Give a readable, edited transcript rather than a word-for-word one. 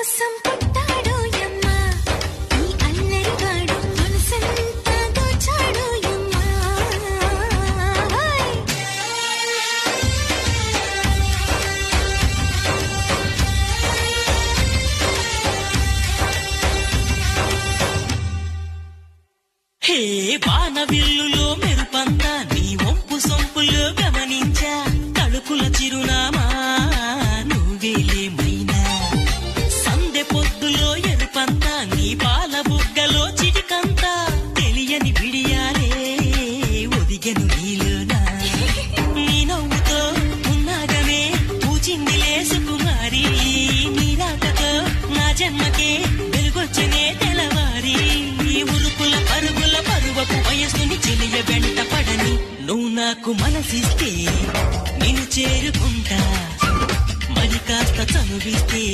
కోసం పుట్టాడు యమ్మ ఈ అల్లరిగాడు మనసంతా దోచాడు యమ్మ హే వానవిల్లులో మెరుపంతా నీ వంపు సొంపులు గమనించా తడుకుల చిరునామా నువ్వేలేమైనా సందె పొద్దులో ఎరుపంతా నీ పాల బుగ్గలో చిటికంతా తెలియని విడియాలే ఒదిగెను నీలోనా నీ నవ్వుతో ఉన్నాగమే పూచిందిలే సుకుమారి నీ రాకతో నా జన్మకే వెలుగొచ్చనే తెలవారి ఉరుకుల పరుగుల పరువపు వయస్సుని చెలియ వెంట పడని నువ్వు నాకు మనసిస్తే నేను చేరుకుంటా మరి కాస్త చనువిస్తే